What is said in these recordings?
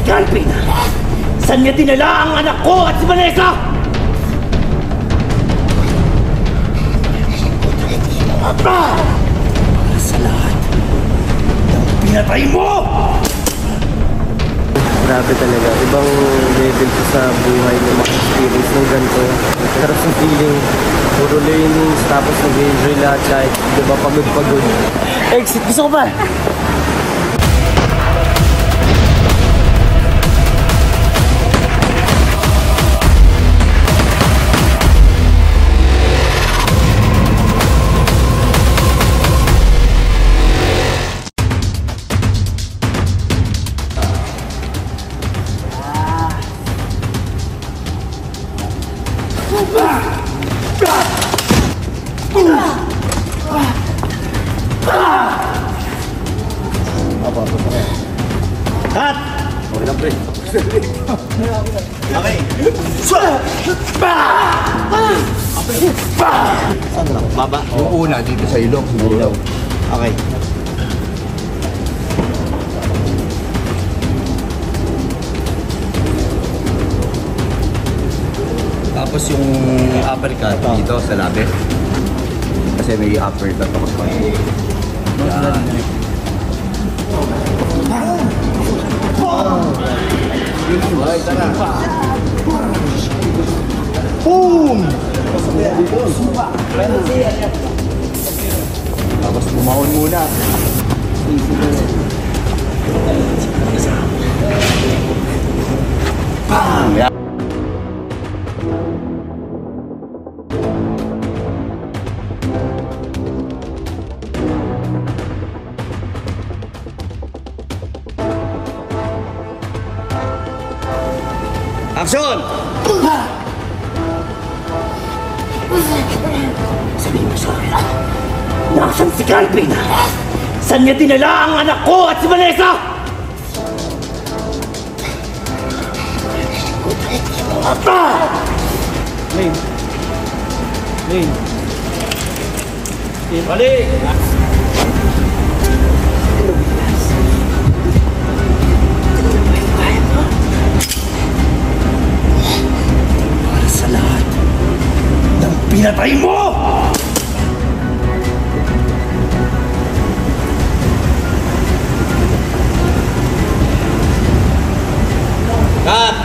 Calvin? Saan niya dinala ang anak ko at si Vanessa? Para sa lahat ng pinatay mo! Grabe talaga. Ibang level ko sa buhay na maka-experience ng ganito. Sarap sa feeling. Puro lanes, tapos nag-enjoy lahat kahit diba pagod-pagod. Exit! Gusto ko ba? Cut! Okay lang, pre. Okay. Baba. Yung una dito sa ilong, siguro. Okay. Tapos yung uppercut dito sa labi. Kasi may uppercut ako sa kanya. Boom! Tapos bumaon muna. Bam! Action! Sabihin mo sa akin, nasaan si Calvin? Saan niya dinala ang anak ko at si Vanessa? Lane. Lane. Balik! Para sa lahat ng pinatay mo! Cut!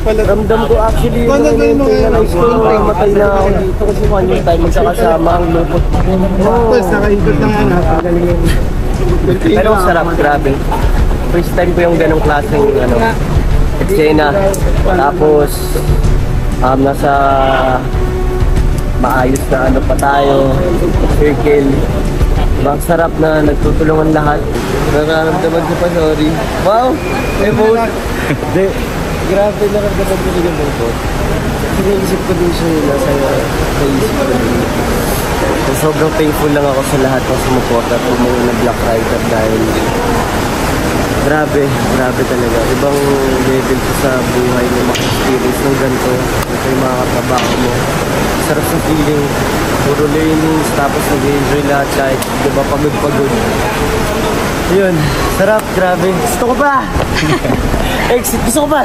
Ramdam ko actually yung realize ko yung matay na ako dito kasi one yung time magkakasama ang lupot. Tapos nakaikot na nga napagaling. Pero sarap, grabe. First time ko yung ganong klaseng eksena. Tapos nasa maayos na pa tayo, circle. Ang sarap na nagtutulungan lahat. Nararamdaman ko pa, sorry. Wow! Emote! Hindi. Grabe nararamdaman ko yung emote. Pinaisip ko din siya yung nasa isip ko din. Sobrang thankful lang ako sa lahat ng sumuporta at mga nag-Black Rider dahil grabe talaga. Ibang level ko sa buhay na maka-experience ng ganito. Ito yung mga katrabaho mo. Sarap sa feeling. Puro lanes, tapos nag-enjoy lahat kahit diba pagod-pagod. Yun, sarap, grabe. Gusto ko ba? Exit, gusto ko ba?